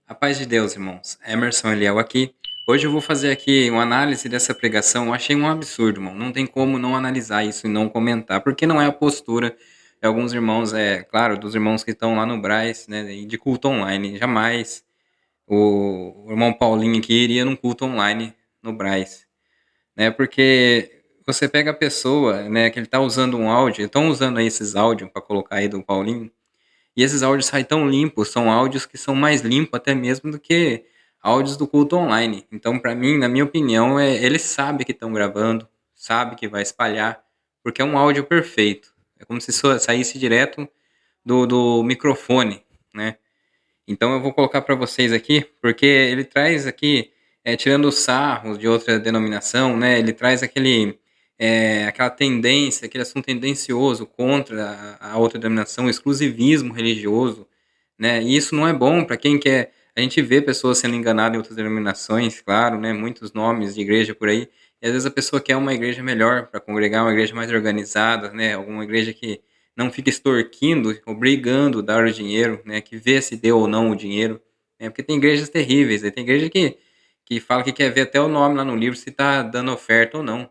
A paz de Deus, irmãos. Emerson Eliel aqui. Hoje eu vou fazer aqui uma análise dessa pregação. Eu achei um absurdo, irmão. Não tem como não analisar isso e não comentar, porque não é a postura de alguns irmãos, claro, dos irmãos que estão lá no Brás, né, e de culto online. Jamais o irmão Paulinho aqui iria num culto online no Brás, né, porque você pega a pessoa, né, que ele está usando um áudio, estão usando aí esses áudios para colocar aí do Paulinho, e esses áudios saem tão limpos, são áudios que são mais limpos até mesmo do que áudios do culto online. Então, para mim, na minha opinião, ele sabe que estão gravando, sabe que vai espalhar, porque é um áudio perfeito. É como se saísse direto do microfone, né? Então eu vou colocar para vocês aqui, porque ele traz aqui, tirando sarros de outra denominação, né? Ele traz aquela tendência, aquele assunto tendencioso contra a outra denominação, o exclusivismo religioso, né? E isso não é bom para quem quer. A gente vê pessoas sendo enganadas em outras denominações, claro, né? Muitos nomes de igreja por aí. E às vezes a pessoa quer uma igreja melhor para congregar, uma igreja mais organizada, né? Alguma igreja que não fica extorquindo, obrigando a dar o dinheiro, né? Que vê se deu ou não o dinheiro, né? Porque tem igrejas terríveis, tem igreja que fala que quer ver até o nome lá no livro se está dando oferta ou não,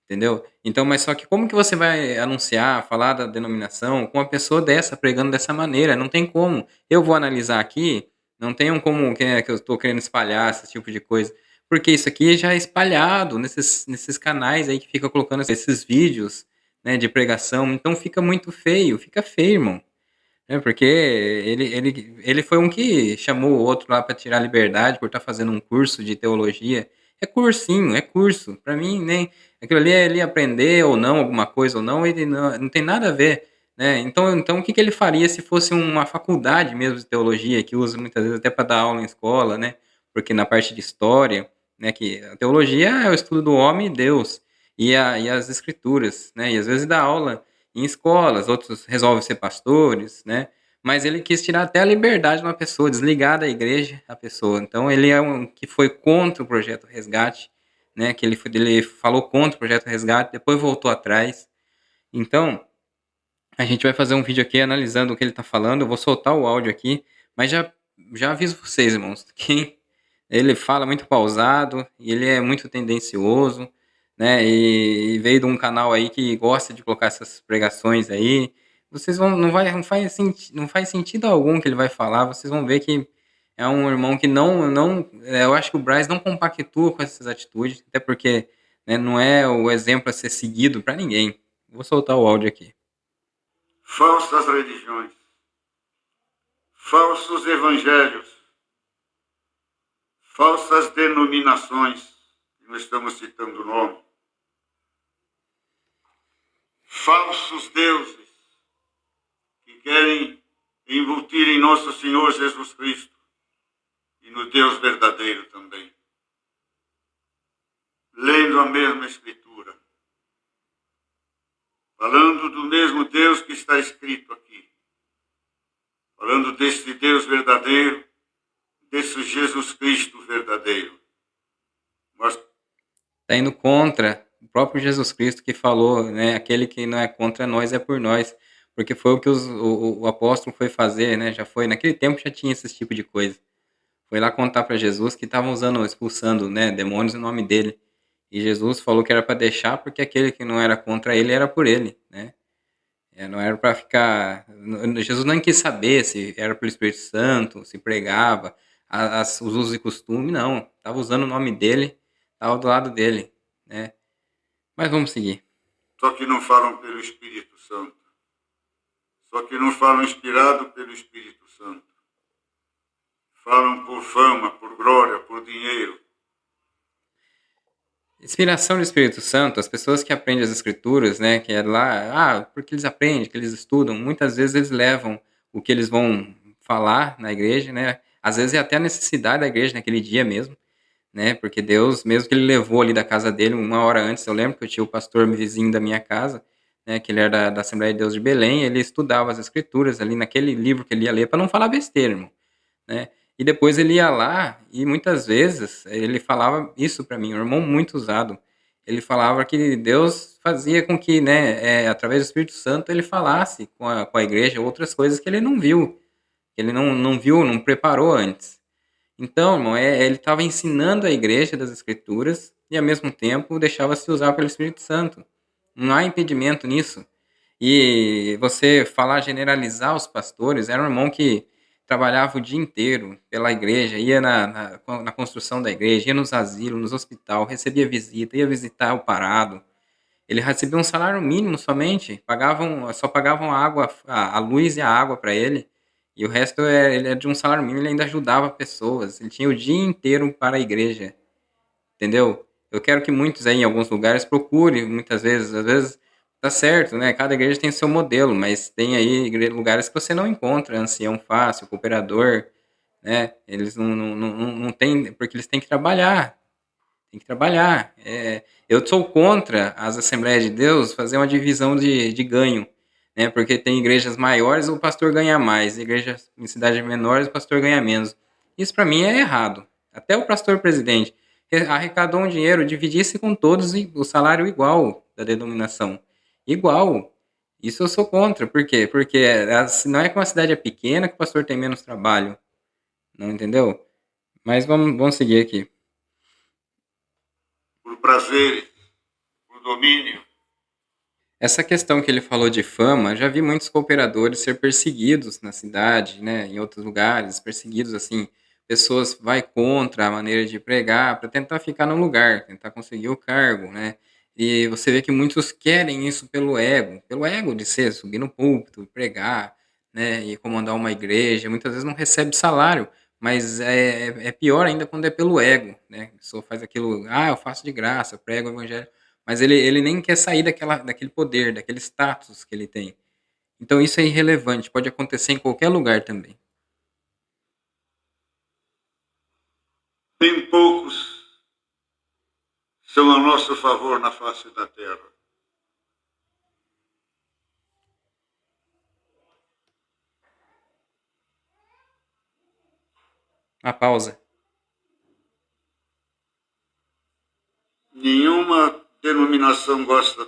entendeu? Então, mas só que como que você vai anunciar, falar da denominação com uma pessoa dessa, pregando dessa maneira? Não tem como. Eu vou analisar aqui, não tem um como que eu estou querendo espalhar esse tipo de coisa, porque isso aqui já é espalhado nesses canais aí que fica colocando esses vídeos, né, de pregação, então fica feio, irmão. Porque ele foi um que chamou o outro lá para tirar a liberdade por estar fazendo um curso de teologia. É cursinho, é curso. Para mim, nem aquilo ali é ele aprender ou não, alguma coisa ou não, ele não tem nada a ver. Né? Então, o que ele faria se fosse uma faculdade mesmo de teologia, que usa muitas vezes até para dar aula em escola, né? Porque na parte de história, né, que a teologia é o estudo do homem e Deus, e as escrituras, né? E às vezes dá aula em escolas, outros resolvem ser pastores, né? Mas ele quis tirar até a liberdade de uma pessoa, desligar da igreja a pessoa. Então ele é um que foi contra o projeto Resgate, né? Que ele falou contra o projeto Resgate, depois voltou atrás. Então a gente vai fazer um vídeo aqui analisando o que ele está falando. Eu vou soltar o áudio aqui, mas já aviso vocês, irmãos, que ele fala muito pausado e ele é muito tendencioso, né? E veio de um canal aí que gosta de colocar essas pregações aí. Vocês vão, não faz sentido algum que ele vai falar. Vocês vão ver que é um irmão que eu acho que o Bryce não compactua com essas atitudes, até porque, né, não é o exemplo a ser seguido para ninguém. Vou soltar o áudio aqui. Falsas religiões, falsos evangelhos, falsas denominações, não estamos citando o nome, falsos deuses que querem embutir em nosso Senhor Jesus Cristo e no Deus verdadeiro também. Lendo a mesma Escritura, falando do mesmo Deus que está escrito aqui, falando desse Deus verdadeiro, desse Jesus Cristo verdadeiro. Mas Está indo contra o próprio Jesus Cristo que falou, né? Aquele que não é contra nós é por nós, porque foi o que o apóstolo foi fazer, né? Já foi naquele tempo já tinha esse tipo de coisa. Foi lá contar para Jesus que estavam expulsando, né, demônios em nome dele. E Jesus falou que era para deixar porque aquele que não era contra ele era por ele, né? Não era para ficar. Jesus não quis saber se era pelo Espírito Santo, se pregava, os usos e costumes, não. Estava usando o nome dele, estava do lado dele, né? Mas vamos seguir. só que não falam pelo Espírito Santo. Só que não falam inspirado pelo Espírito Santo. Falam por fama, por glória, por dinheiro. Inspiração do Espírito Santo, as pessoas que aprendem as escrituras, né, que é lá, porque eles aprendem, que eles estudam, muitas vezes eles levam o que eles vão falar na igreja, né, às vezes é até a necessidade da igreja naquele dia mesmo, né, porque Deus, mesmo que ele levou ali da casa dele uma hora antes, eu lembro que eu tinha o pastor vizinho da minha casa, né, que ele era da Assembleia de Deus de Belém, ele estudava as escrituras ali naquele livro que ele ia ler, para não falar besteira, irmão, né? E depois ele ia lá e muitas vezes ele falava isso para mim, um irmão muito usado. Ele falava que Deus fazia com que, né, através do Espírito Santo, ele falasse com a igreja outras coisas que ele não viu, que ele não viu, não preparou antes. Então, irmão, ele estava ensinando a igreja das Escrituras e, ao mesmo tempo, deixava-se usar pelo Espírito Santo. Não há impedimento nisso. E você falar, generalizar os pastores, era um irmão que trabalhava o dia inteiro pela igreja, ia na construção da igreja, ia nos asilos, nos hospitais, recebia visita, ia visitar o parado. Ele recebia um salário mínimo somente, só pagavam a água, a luz e a água para ele, e o resto ele é de um salário mínimo, ele ainda ajudava pessoas, ele tinha o dia inteiro para a igreja, entendeu? Eu quero que muitos aí em alguns lugares procurem, muitas vezes, às vezes tá certo, né? Cada igreja tem seu modelo, mas tem aí lugares que você não encontra ancião fácil, cooperador, né? Eles não têm, porque eles têm que trabalhar, tem que trabalhar. Eu sou contra as Assembleias de Deus fazer uma divisão de ganho, né? Porque tem igrejas maiores, o pastor ganha mais, igrejas em cidades menores, o pastor ganha menos. Isso para mim é errado. Até o pastor presidente arrecadou um dinheiro, dividisse com todos o salário igual da denominação. Igual. Isso eu sou contra. Por quê? Porque não é que uma cidade é pequena que o pastor tem menos trabalho. Não entendeu? Mas vamos seguir aqui. Por prazer, por domínio. Essa questão que ele falou de fama, já vi muitos cooperadores ser perseguidos na cidade, né, em outros lugares, perseguidos assim, pessoas vai contra a maneira de pregar para tentar ficar no lugar, tentar conseguir o cargo, né? E você vê que muitos querem isso pelo ego de ser, subir no púlpito, pregar, né, e comandar uma igreja, muitas vezes não recebe salário, mas é pior ainda quando é pelo ego, né? A pessoa faz aquilo, eu faço de graça, prego o evangelho, mas ele nem quer sair daquele poder, daquele status que ele tem. Então isso é irrelevante, pode acontecer em qualquer lugar também. Bem poucos são a nosso favor na face da terra. Uma pausa. Nenhuma denominação gosta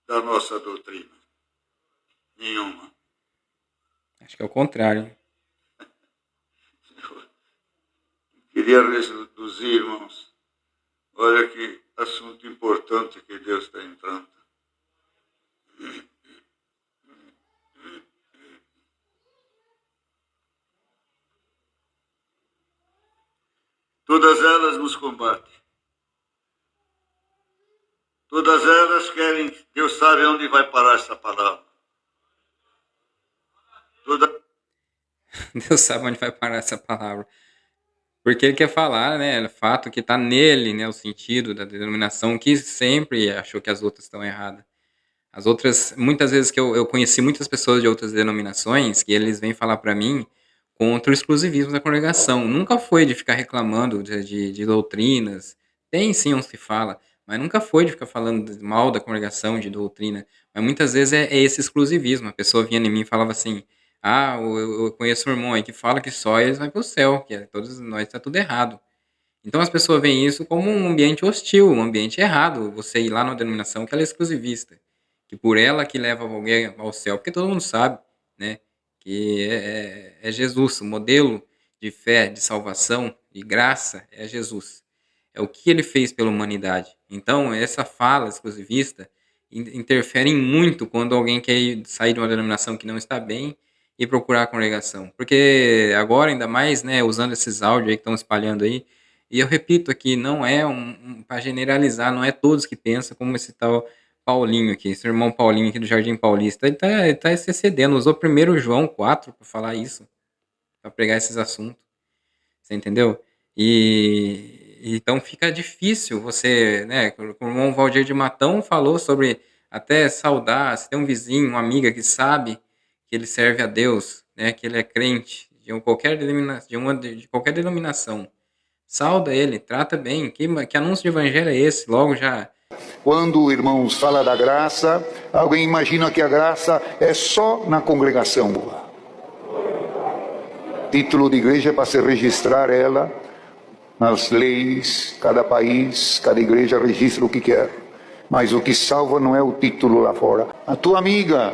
da nossa doutrina. Nenhuma. Acho que é o contrário. Queria reduzir, irmãos. Olha que assunto importante que Deus está entrando. Todas elas nos combatem. Todas elas querem, Deus sabe onde vai parar essa palavra. Deus sabe onde vai parar essa palavra. Porque ele quer falar, né, o fato que está nele, né, o sentido da denominação, que sempre achou que as outras estão erradas. As outras, muitas vezes que eu conheci muitas pessoas de outras denominações, que eles vêm falar para mim contra o exclusivismo da congregação. Nunca foi de ficar reclamando de doutrinas. Tem sim uns que fala, mas nunca foi de ficar falando mal da congregação, de doutrina. Mas muitas vezes é esse exclusivismo. A pessoa vinha em mim e falava assim: eu conheço um irmão aí que fala que só eles vão para o céu, que todos nós está tudo errado. Então as pessoas veem isso como um ambiente hostil, um ambiente errado. Você ir lá numa denominação que ela é exclusivista, que por ela que leva alguém ao céu, porque todo mundo sabe, né, que é Jesus, o modelo de fé, de salvação, de graça é Jesus. É o que ele fez pela humanidade. Então essa fala exclusivista interfere muito quando alguém quer sair de uma denominação que não está bem e procurar a congregação. Porque agora, ainda mais, né, usando esses áudios aí que estão espalhando aí, e eu repito aqui, não é para generalizar, não é todos que pensam como esse tal Paulinho aqui, esse irmão Paulinho aqui do Jardim Paulista. Ele tá se excedendo, usou primeiro João 4 para falar isso, para pregar esses assuntos. Você entendeu? Então fica difícil você, né? Como o irmão Valdir de Matão falou sobre até saudar, se tem um vizinho, uma amiga que sabe que ele serve a Deus, né? Que ele é crente de qualquer denominação. Sauda ele, trata bem. Que anúncio de evangelho é esse? Logo já. Quando, irmãos, fala da graça, alguém imagina que a graça é só na congregação. Título de igreja é para se registrar ela nas leis, cada país, cada igreja registra o que quer. Mas o que salva não é o título lá fora. A tua amiga,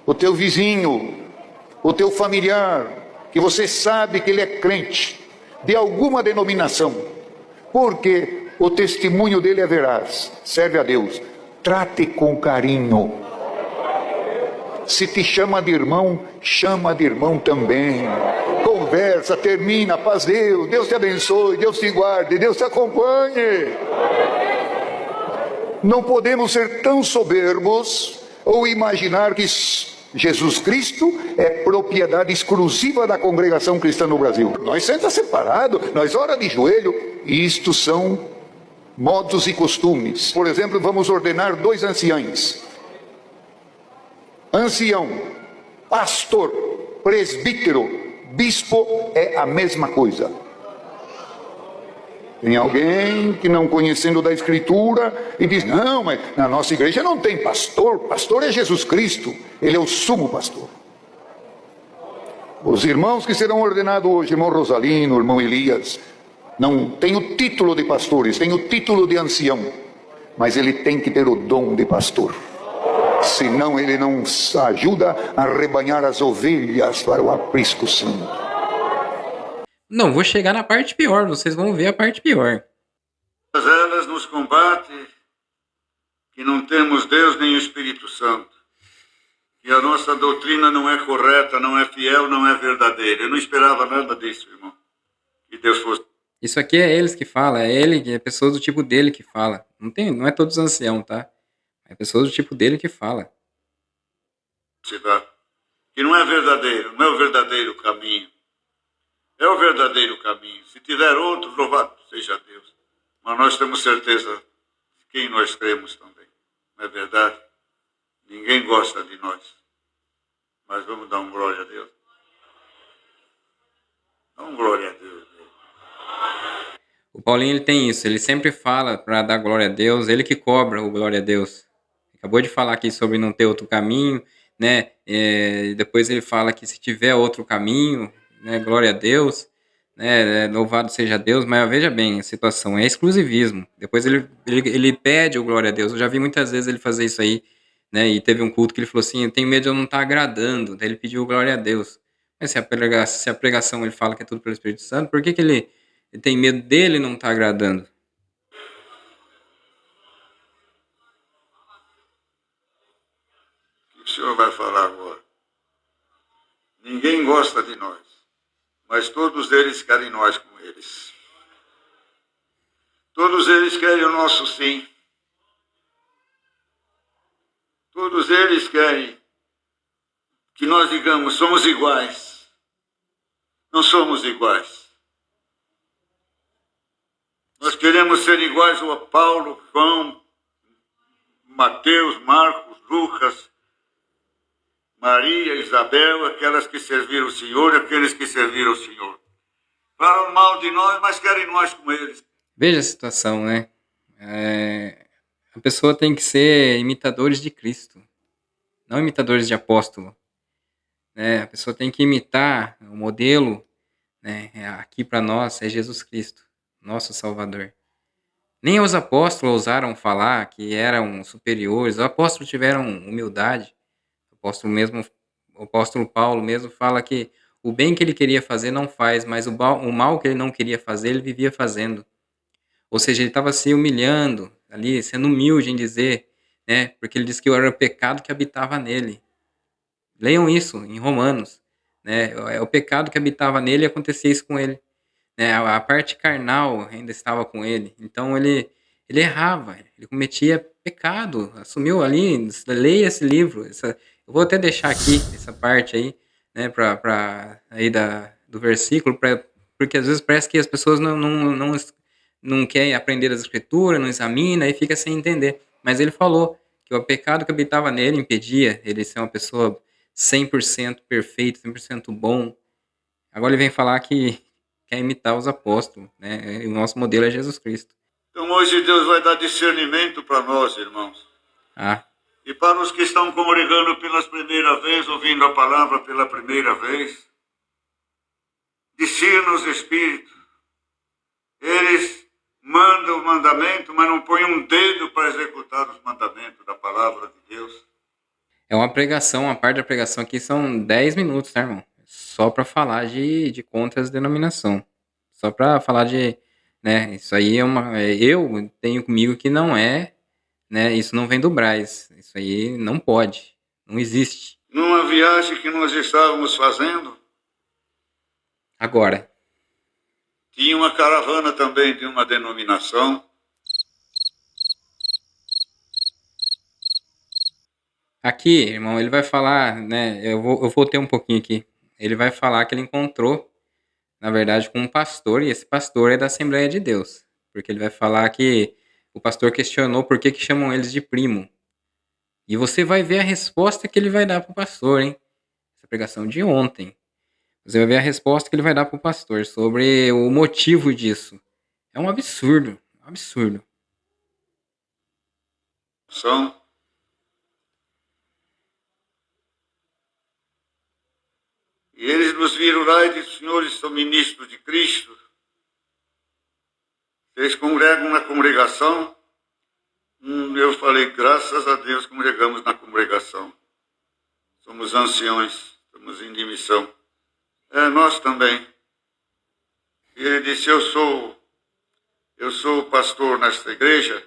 o teu vizinho, o teu familiar, que você sabe que ele é crente de alguma denominação, porque o testemunho dele é veraz, serve a Deus. Trate com carinho. Se te chama de irmão, chama de irmão também. Conversa, termina, paz Deus, Deus te abençoe, Deus te guarde, Deus te acompanhe. Não podemos ser tão soberbos ou imaginar que Jesus Cristo é propriedade exclusiva da congregação cristã no Brasil. Nós senta separado, nós ora de joelho, e isto são modos e costumes. Por exemplo, vamos ordenar 2 anciães. Ancião, pastor, presbítero, bispo é a mesma coisa. Tem alguém que não conhecendo da Escritura e diz, não, mas na nossa igreja não tem pastor, pastor é Jesus Cristo, ele é o sumo pastor. Os irmãos que serão ordenados hoje, irmão Rosalino, irmão Elias, não tem o título de pastores, tem o título de ancião, mas ele tem que ter o dom de pastor. Senão ele não ajuda a rebanhar as ovelhas para o aprisco santo. Não, vou chegar na parte pior, vocês vão ver a parte pior. Elas nos combatem que não temos Deus nem o Espírito Santo, que a nossa doutrina não é correta, não é fiel, não é verdadeira. Eu não esperava nada disso, irmão. Que Deus fosse. Isso aqui é eles que falam, é ele, é pessoas do tipo dele que fala. Não é todos ancião, tá? É pessoas do tipo dele que fala. Que não é verdadeiro, não é o verdadeiro caminho. É o verdadeiro caminho. Se tiver outro, louvado seja Deus. Mas nós temos certeza de quem nós cremos também. Não é verdade? Ninguém gosta de nós. Mas vamos dar um glória a Deus. Dá um glória a Deus. O Paulinho, ele tem isso, ele sempre fala para dar glória a Deus, ele que cobra o glória a Deus. Acabou de falar aqui sobre não ter outro caminho, né? Depois ele fala que se tiver outro caminho, né? Glória a Deus, né? Louvado seja Deus. Mas veja bem, a situação é exclusivismo. Depois ele pede o glória a Deus. Eu já vi muitas vezes ele fazer isso aí, né? E teve um culto que ele falou assim: eu tenho medo de eu não estar agradando. Daí ele pediu glória a Deus. Mas se a pregação ele fala que é tudo pelo Espírito Santo, por que ele tem medo dele não estar agradando? O senhor vai falar agora? Ninguém gosta de nós, mas todos eles querem nós com eles. Todos eles querem o nosso sim. Todos eles querem que nós digamos, somos iguais. Não somos iguais. Nós queremos ser iguais a Paulo, João, Mateus, Marcos, Lucas, Maria, Isabel, aquelas que serviram o Senhor e aqueles que serviram o Senhor. Falam mal de nós, mas querem nós com eles. Veja a situação, né? A pessoa tem que ser imitadores de Cristo, não imitadores de apóstolo. Né? A pessoa tem que imitar o modelo, né? Aqui para nós é Jesus Cristo, nosso Salvador. Nem os apóstolos ousaram falar que eram superiores, os apóstolos tiveram humildade. O apóstolo Paulo mesmo fala que o bem que ele queria fazer não faz, mas o mal que ele não queria fazer, ele vivia fazendo. Ou seja, ele estava se humilhando ali, sendo humilde em dizer, né? Porque ele disse que era o pecado que habitava nele. Leiam isso em Romanos, né? É o pecado que habitava nele e acontecia isso com ele. Né? A parte carnal ainda estava com ele. Então ele errava, ele cometia pecado, assumiu ali, leia esse livro. Eu vou até deixar aqui essa parte aí, né, aí do versículo, porque às vezes parece que as pessoas não querem aprender as escrituras, não examina e fica sem entender. Mas ele falou que o pecado que habitava nele impedia ele ser uma pessoa 100% perfeito, 100% bom. Agora ele vem falar que quer imitar os apóstolos, né? E o nosso modelo é Jesus Cristo. Então hoje Deus vai dar discernimento para nós, irmãos. E para os que estão congregando pela primeira vez, ouvindo a palavra pela primeira vez, discirna os espíritos. Eles mandam o mandamento, mas não põem um dedo para executar os mandamentos da palavra de Deus. É uma pregação, uma parte da pregação aqui são 10 minutos, tá, irmão? só para falar de contra as denominação. Só para falar de, né, isso aí eu tenho comigo que não é, né, isso não vem do Braz. Isso aí não pode, não existe. Numa viagem que nós estávamos fazendo, Agora, tinha uma caravana também de uma denominação. aqui, irmão, ele vai falar, né, eu vou ter um pouquinho aqui. Ele vai falar que ele encontrou, na verdade, com um pastor, e esse pastor é da Assembleia de Deus. Porque ele vai falar que o pastor questionou por que chamam eles de primo. E você vai ver a resposta que ele vai dar pro pastor, hein? Essa pregação de ontem. Você vai ver a resposta que ele vai dar pro pastor sobre o motivo disso. É um absurdo, um absurdo. São. E eles nos viram lá e disseram: senhores são ministros de Cristo. Vocês congregam na congregação? Eu falei: graças a Deus congregamos na congregação. Somos anciões, estamos em missão. Nós também. E ele disse: eu sou pastor nesta igreja.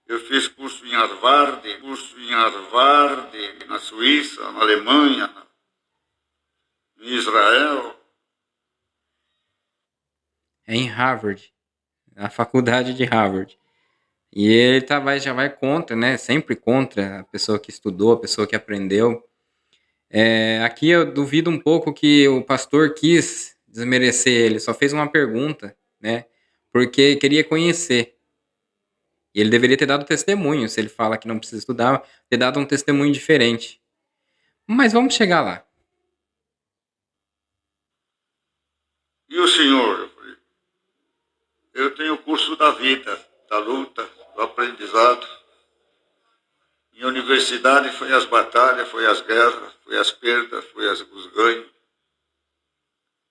Eu fiz curso em Harvard, na Suíça, na Alemanha, em Israel. É em Harvard, na faculdade de Harvard. E ele já vai contra, né? Sempre contra a pessoa que estudou, a pessoa que aprendeu. Aqui eu duvido um pouco que o pastor quis desmerecer ele, só fez uma pergunta, né? Porque queria conhecer. E ele deveria ter dado testemunho, se ele fala que não precisa estudar, ter dado um testemunho diferente. Mas vamos chegar lá. E o senhor? Eu falei: eu tenho o curso da vida, da luta, do aprendizado. Em universidade foi as batalhas, foi as guerras, foi as perdas, foi os ganhos.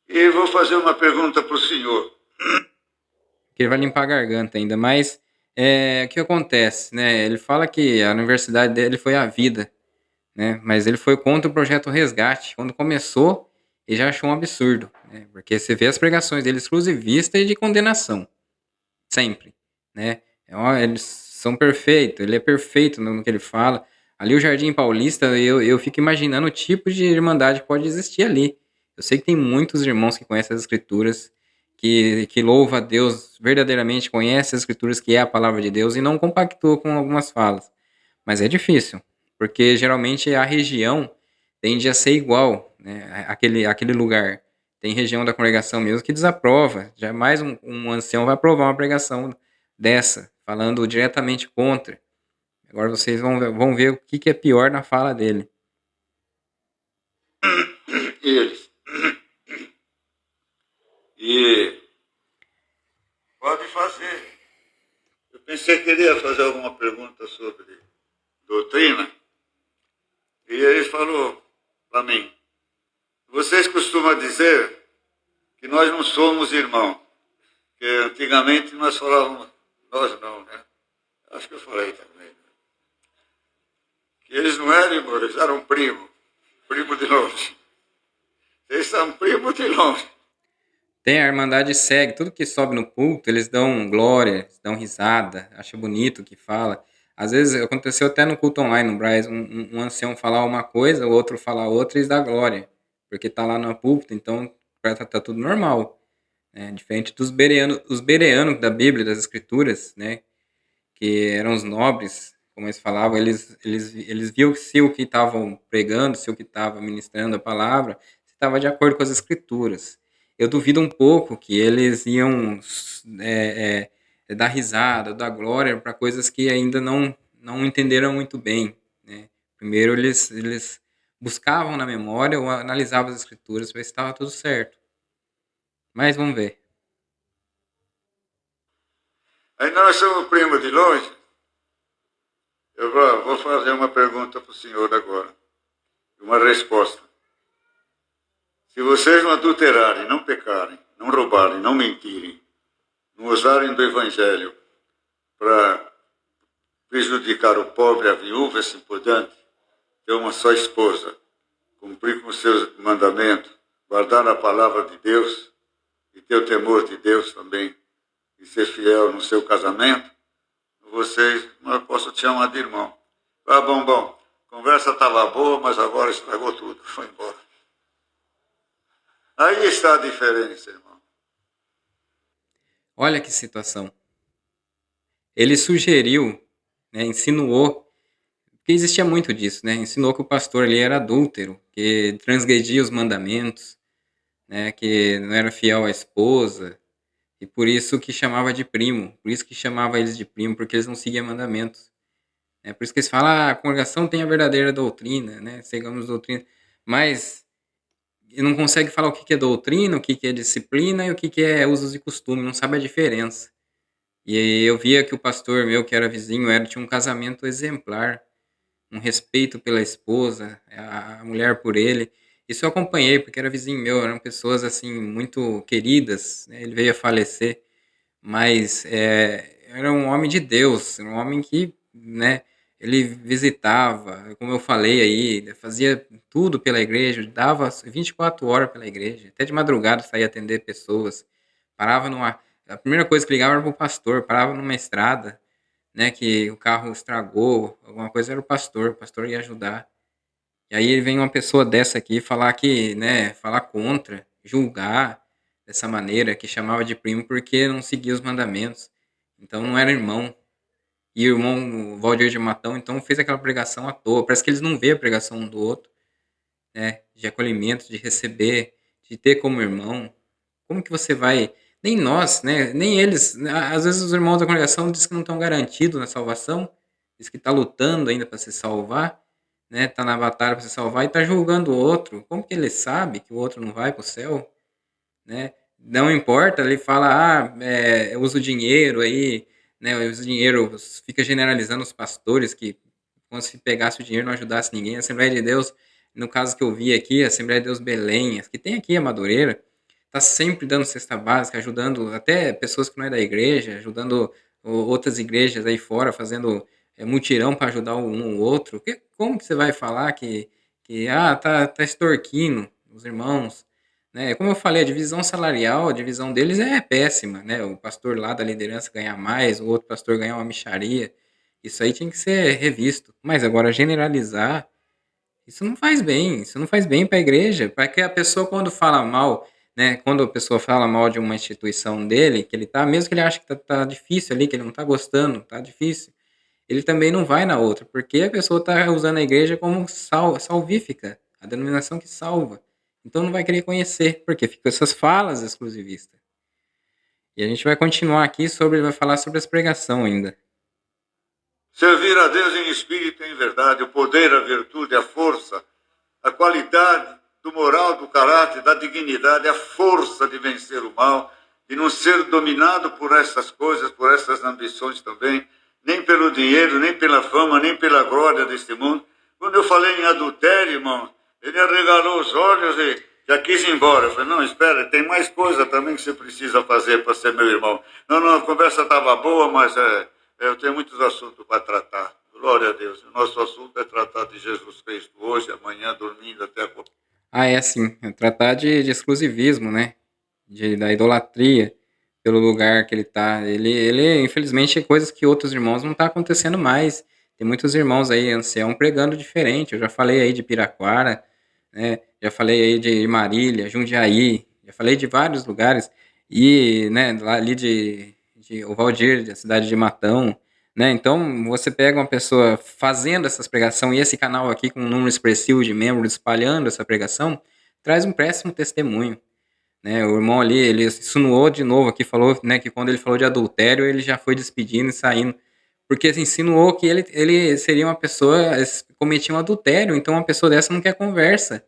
E vou fazer uma pergunta para o senhor. Que ele vai limpar a garganta ainda, mas o que acontece, né? Ele fala que a universidade dele foi a vida, né? Mas ele foi contra o projeto Resgate. Quando começou, ele já achou um absurdo, né? Porque você vê as pregações dele exclusivista e de condenação, sempre, né? Eles são perfeitos, ele é perfeito no que ele fala. Ali o Jardim Paulista, eu fico imaginando o tipo de irmandade que pode existir ali. Eu sei que tem muitos irmãos que conhecem as escrituras, que louva a Deus verdadeiramente, conhece as escrituras, que é a palavra de Deus, e não compactua com algumas falas. Mas é difícil, porque geralmente a região tende a ser igual, né? Aquele lugar. Tem região da congregação mesmo que desaprova. Jamais um ancião vai aprovar uma pregação dessa, falando diretamente contra. Agora vocês vão ver o que é pior na fala dele. Eles. E pode fazer. Eu pensei que ele ia fazer alguma pergunta sobre doutrina. E ele falou para mim: vocês costumam dizer que nós não somos irmãos. Que antigamente nós falávamos, nós não, né? Acho que eu falei também. Né? Que eles não eram irmãos, eles eram primo de longe. Eles são primos de longe. Tem a Irmandade segue, tudo que sobe no púlpito, eles dão glória, eles dão risada, acha bonito o que fala. Às vezes aconteceu até no culto online, no Braz, um ancião falar uma coisa, o outro falar outra e eles dão glória, porque tá lá no púlpito, então tá tudo normal. Né? Diferente dos os bereanos da Bíblia, das Escrituras, né? Que eram os nobres, como eles falavam, eles viam se o que estavam pregando, se o que estava ministrando a palavra, se estava de acordo com as Escrituras. Eu duvido um pouco que eles iam dar risada, dar glória para coisas que ainda não entenderam muito bem. Né? Primeiro eles buscavam na memória ou analisavam as escrituras para ver se estava tudo certo. Mas vamos ver. Aí nós somos primos de longe. Eu vou fazer uma pergunta para o senhor agora. Uma resposta. Se vocês não adulterarem, não pecarem, não roubarem, não mentirem, não usarem do evangelho para prejudicar o pobre, a viúva, assim por diante, ter uma só esposa, cumprir com os seus mandamentos, guardar a palavra de Deus e ter o temor de Deus também e ser fiel no seu casamento, vocês, eu posso te chamar de irmão. Ah, bom, conversa estava boa, mas agora estragou tudo, foi embora. Aí está a diferença, irmão. Olha que situação. Ele sugeriu, né, insinuou, porque existia muito disso, né? Insinuou que o pastor ali era adúltero, que transgredia os mandamentos, né, que não era fiel à esposa, e por isso que chamava de primo, por isso que chamava eles de primo, porque eles não seguiam mandamentos. É por isso que eles falam, a congregação tem a verdadeira doutrina, né? Seguamos doutrina, mas ele não consegue falar o que é doutrina, o que é disciplina e o que é usos e costumes, não sabe a diferença. E eu via que o pastor meu, que era vizinho, tinha um casamento exemplar, um respeito pela esposa, a mulher por ele. Isso eu acompanhei, porque era vizinho meu, eram pessoas assim muito queridas, né? Ele veio a falecer, mas era um homem de Deus, um homem que, né, ele visitava, como eu falei aí, fazia tudo pela igreja, dava 24 horas pela igreja, até de madrugada saía atender pessoas, parava numa... A primeira coisa que ligava era pro pastor, parava numa estrada, né, que o carro estragou, alguma coisa era o pastor ia ajudar. E aí vem uma pessoa dessa aqui falar que, né, falar contra, julgar dessa maneira, que chamava de primo porque não seguia os mandamentos. Então não era irmão. E o irmão Valdir de Matão, então, fez aquela pregação à toa. Parece que eles não veem a pregação um do outro, né, de acolhimento, de receber, de ter como irmão. Como que você vai... Nem nós, né, nem eles, né, às vezes os irmãos da congregação dizem que não estão garantidos na salvação, diz que está lutando ainda para se salvar, né, tá na batalha para se salvar e tá julgando o outro. Como que ele sabe que o outro não vai para o céu, né? Não importa, ele fala, usa o dinheiro aí, né, usa o dinheiro, fica generalizando os pastores que como se pegasse o dinheiro não ajudasse ninguém. A Assembleia de Deus, no caso que eu vi aqui, a Assembleia de Deus Belém, que tem aqui a Madureira, tá sempre dando cesta básica, ajudando até pessoas que não é da igreja, ajudando outras igrejas aí fora, fazendo mutirão para ajudar um ou outro. Como que você vai falar tá extorquindo os irmãos? Né? Como eu falei, a divisão salarial, a divisão deles é péssima, né? O pastor lá da liderança ganhar mais, o outro pastor ganhar uma mixaria. Isso aí tinha que ser revisto. Mas agora generalizar, isso não faz bem para a igreja, para que a pessoa quando fala mal, né, quando a pessoa fala mal de uma instituição dele, que ele tá, mesmo que ele ache que tá difícil ali, que ele não tá gostando, tá difícil, ele também não vai na outra, porque a pessoa tá usando a igreja como salvífica, a denominação que salva. Então não vai querer conhecer, porque fica essas falas exclusivistas. E a gente vai continuar aqui vai falar sobre as pregação ainda. Servir a Deus em espírito e em verdade, o poder, a virtude, a força, a qualidade do moral, do caráter, da dignidade, a força de vencer o mal, de não ser dominado por essas coisas, por essas ambições também, nem pelo dinheiro, nem pela fama, nem pela glória deste mundo. Quando eu falei em adultério, irmão, ele arregalou os olhos e já quis ir embora. Eu falei, não, espera, tem mais coisa também que você precisa fazer para ser meu irmão. Não, a conversa estava boa, mas eu tenho muitos assuntos para tratar. Glória a Deus. O nosso assunto é tratar de Jesus Cristo hoje, amanhã, dormindo até a... É sim, é tratar de exclusivismo, né? Da idolatria pelo lugar que ele tá. Ele, infelizmente, coisas que outros irmãos não tá acontecendo mais. Tem muitos irmãos aí, ancião, pregando diferente. Eu já falei aí de Piraquara, né? Já falei aí de Marília, Jundiaí, já falei de vários lugares. E, né, lá ali de Uvaldir, da cidade de Matão, né? Então, você pega uma pessoa fazendo essas pregação e esse canal aqui com um número expressivo de membros espalhando essa pregação, traz um péssimo testemunho, né? O irmão ali, ele insinuou de novo aqui, falou, né, que quando ele falou de adultério, ele já foi despedindo e saindo, porque assim, insinuou que ele seria uma pessoa, cometia um adultério, então uma pessoa dessa não quer conversa.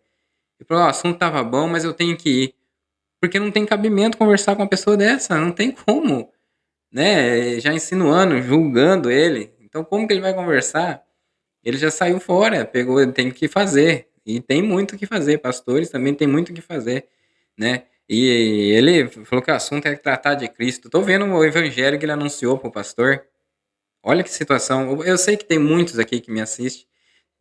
Ele falou, o assunto tava bom, mas eu tenho que ir. Porque não tem cabimento conversar com uma pessoa dessa, não tem como, né? Já insinuando, julgando ele. Então como que ele vai conversar? Ele já saiu fora, pegou, tem que fazer. E tem muito o que fazer, pastores também tem muito o que fazer, né? E ele falou que o assunto é tratar de Cristo. Tô vendo o evangelho que ele anunciou pro pastor. Olha que situação. Eu sei que tem muitos aqui que me assistem,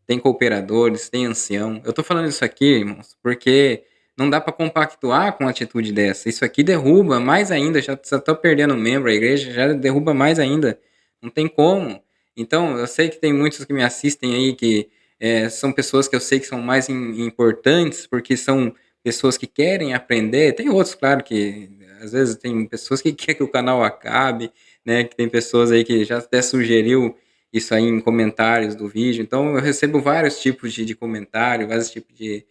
tem cooperadores, tem ancião. Eu tô falando isso aqui, irmãos, porque não dá para compactuar com uma atitude dessa. Isso aqui derruba mais ainda, já estou perdendo membro, a igreja já derruba mais ainda. Não tem como. Então, eu sei que tem muitos que me assistem aí que são pessoas que eu sei que são mais importantes, porque são pessoas que querem aprender. Tem outros, claro, que às vezes tem pessoas que querem que o canal acabe, né? Que tem pessoas aí que já até sugeriu isso aí em comentários do vídeo. Então, eu recebo vários tipos de comentário, vários tipos de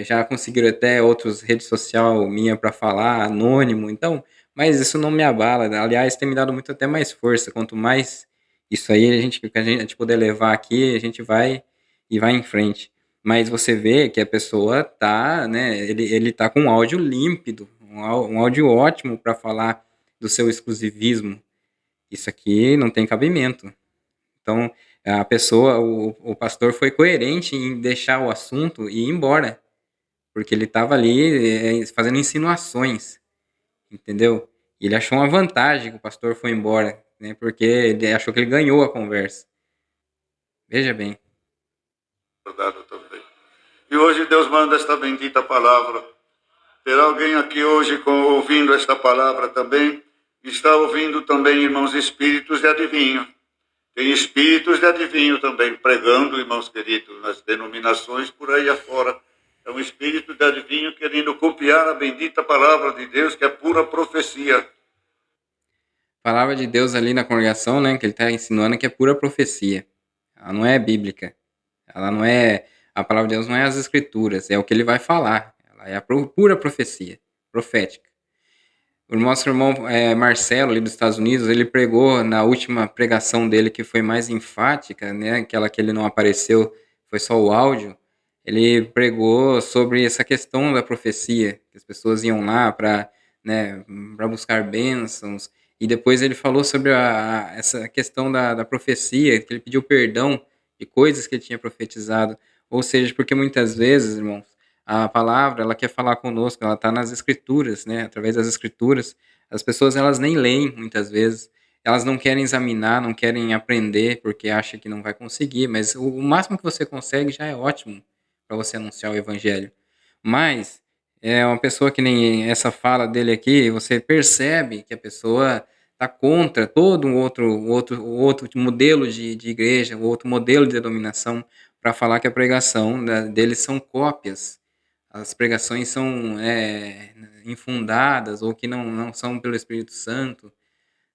já conseguiram até outras redes social minha para falar, anônimo, então, mas isso não me abala, aliás, tem me dado muito até mais força, quanto mais isso aí a gente puder levar aqui, a gente vai e vai em frente. Mas você vê que a pessoa tá, né, ele tá com um áudio límpido, um áudio ótimo para falar do seu exclusivismo. Isso aqui não tem cabimento. Então, a pessoa, o pastor foi coerente em deixar o assunto e ir embora. Porque ele estava ali fazendo insinuações, entendeu? E ele achou uma vantagem que o pastor foi embora, né? Porque ele achou que ele ganhou a conversa. Veja bem. Também. E hoje Deus manda esta bendita palavra. Terá alguém aqui hoje ouvindo esta palavra também? Está ouvindo também, irmãos, espíritos de adivinho. Tem espíritos de adivinho também, pregando, irmãos queridos, nas denominações por aí afora. É um espírito de adivinho querendo copiar a bendita palavra de Deus, que é pura profecia. A palavra de Deus ali na congregação, né, que ele está ensinando, que é pura profecia. Ela não é bíblica. Ela não é... A palavra de Deus não é as escrituras, é o que ele vai falar. Ela é a pura profecia, profética. O nosso irmão Marcelo, ali dos Estados Unidos, ele pregou na última pregação dele, que foi mais enfática, né, aquela que ele não apareceu, foi só o áudio. Ele pregou sobre essa questão da profecia, que as pessoas iam lá para, né, para buscar bênçãos, e depois ele falou sobre essa questão da profecia, que ele pediu perdão de coisas que ele tinha profetizado, ou seja, porque muitas vezes, irmãos, a palavra, ela quer falar conosco, ela está nas escrituras, né? Através das escrituras, as pessoas elas nem leem muitas vezes, elas não querem examinar, não querem aprender porque acham que não vai conseguir, mas o máximo que você consegue já é ótimo para você anunciar o evangelho. Mas é uma pessoa que nem essa fala dele aqui, você percebe que a pessoa está contra todo um outro modelo de igreja, outro modelo de denominação, para falar que a pregação deles são cópias, as pregações são infundadas ou que não são pelo Espírito Santo,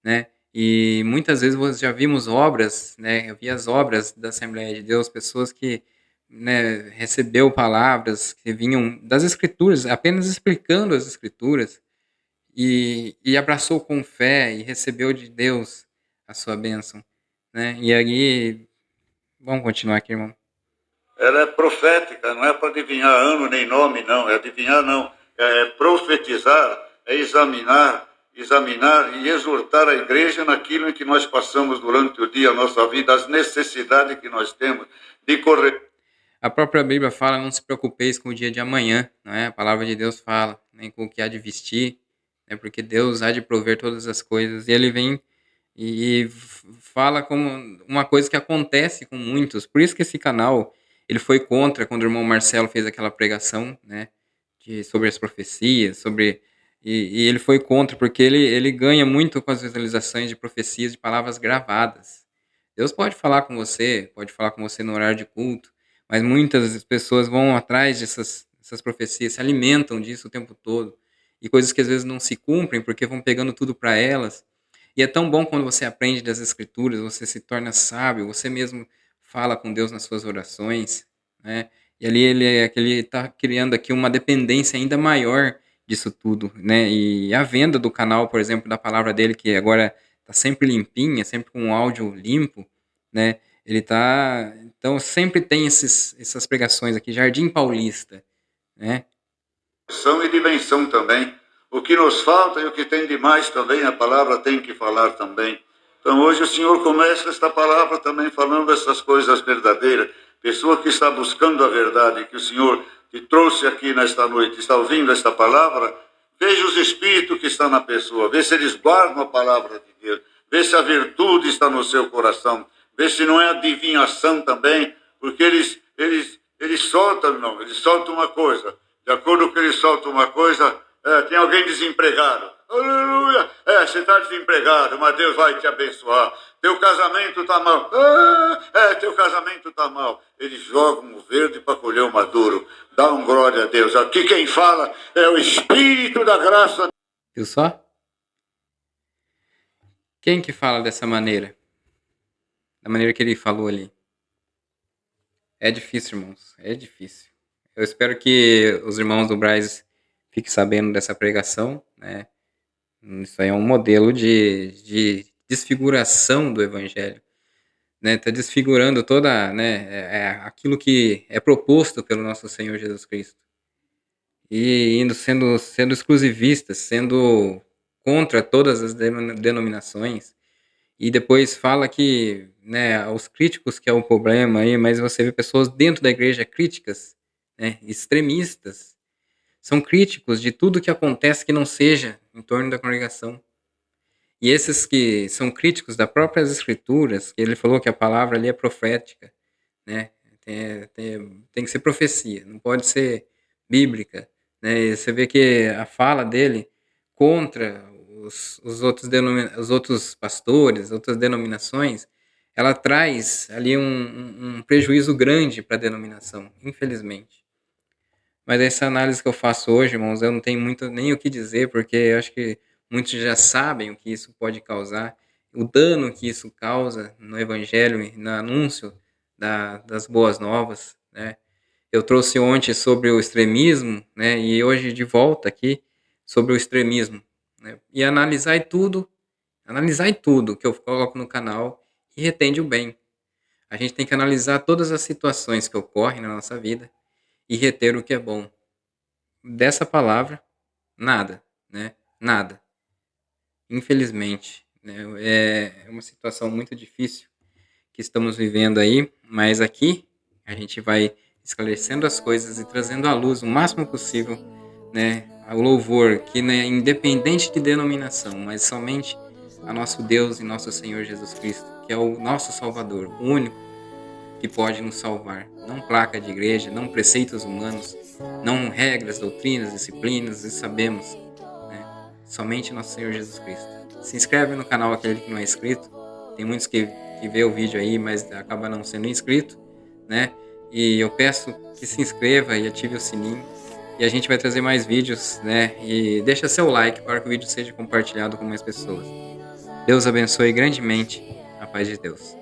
né? E muitas vezes nós já vimos obras, né? Eu vi as obras da Assembleia de Deus, pessoas que, né, recebeu palavras que vinham das Escrituras, apenas explicando as Escrituras, e abraçou com fé e recebeu de Deus a sua bênção, né? E aí, vamos continuar aqui, irmão. Ela é profética, não é para adivinhar ano nem nome, não. É adivinhar, não. É profetizar, é examinar e exortar a igreja naquilo em que nós passamos durante o dia, a nossa vida, as necessidades que nós temos de correr. A própria Bíblia fala, não se preocupeis com o dia de amanhã, não é? A palavra de Deus fala, nem com o que há de vestir, né? Porque Deus há de prover todas as coisas. E ele vem e fala como uma coisa que acontece com muitos. Por isso que esse canal, ele foi contra quando o irmão Marcelo fez aquela pregação, né? Sobre as profecias, e ele foi contra, porque ele ganha muito com as visualizações de profecias, de palavras gravadas. Deus pode falar com você no horário de culto, mas muitas pessoas vão atrás dessas profecias, se alimentam disso o tempo todo, e coisas que às vezes não se cumprem, porque vão pegando tudo para elas. E é tão bom quando você aprende das Escrituras, você se torna sábio, você mesmo fala com Deus nas suas orações, né? E ali ele está criando aqui uma dependência ainda maior disso tudo, né? E a venda do canal, por exemplo, da palavra dele, que agora está sempre limpinha, sempre com um áudio limpo, né? Ele tá, então sempre tem essas pregações aqui, Jardim Paulista, né? São e dimensão também. O que nos falta e o que tem de mais também, a palavra tem que falar também. Então hoje o Senhor começa esta palavra também falando essas coisas verdadeiras. Pessoa que está buscando a verdade, que o Senhor te trouxe aqui nesta noite, está ouvindo esta palavra, veja os espíritos que estão na pessoa, vê se eles guardam a palavra de Deus, vê se a virtude está no seu coração, vê se não é adivinhação também, porque eles soltam, não, eles soltam uma coisa, De acordo com que ele solta uma coisa, tem alguém desempregado. Aleluia! Você está desempregado, mas Deus vai te abençoar. Teu casamento está mal. Teu casamento está mal. Eles jogam o verde para colher o maduro. Dá um glória a Deus. Aqui quem fala é o Espírito da graça. Viu só? Quem que fala dessa maneira? Da maneira que ele falou ali. É difícil, irmãos. É difícil. Eu espero que os irmãos do Braz fiquem sabendo dessa pregação, né? Isso aí é um modelo de desfiguração do evangelho, né? Tá desfigurando toda, né, aquilo que é proposto pelo nosso Senhor Jesus Cristo. E sendo exclusivistas, sendo contra todas as denominações. E depois fala que, né, os críticos que é o problema aí, mas você vê pessoas dentro da igreja críticas, né, extremistas, são críticos de tudo que acontece que não seja em torno da congregação. E esses que são críticos das próprias escrituras, ele falou que a palavra ali é profética, né, tem que ser profecia, não pode ser bíblica, né, e você vê que a fala dele contra os outros pastores, outras denominações, ela traz ali um prejuízo grande para a denominação, infelizmente. Mas essa análise que eu faço hoje, irmãos, eu não tenho muito nem o que dizer, porque eu acho que muitos já sabem o que isso pode causar, o dano que isso causa no evangelho e no anúncio das boas novas, né? Eu trouxe ontem sobre o extremismo, né? E hoje de volta aqui sobre o extremismo, né? E analisar tudo que eu coloco no canal e retende o bem. A gente tem que analisar todas as situações que ocorrem na nossa vida e reter o que é bom. Dessa palavra, nada, né? Nada. Infelizmente, né? É uma situação muito difícil que estamos vivendo aí, mas aqui a gente vai esclarecendo as coisas e trazendo à luz o máximo possível, né? O louvor que não é independente de denominação, mas somente a nosso Deus e nosso Senhor Jesus Cristo, que é o nosso Salvador, o único que pode nos salvar. Não placa de igreja, não preceitos humanos, não regras, doutrinas, disciplinas, e sabemos, né? Somente nosso Senhor Jesus Cristo. Se inscreve no canal aquele que não é inscrito. Tem muitos que vê o vídeo aí, mas acaba não sendo inscrito, né? E eu peço que se inscreva e ative o sininho. E a gente vai trazer mais vídeos, né? E deixa seu like para que o vídeo seja compartilhado com mais pessoas. Deus abençoe grandemente. A paz de Deus.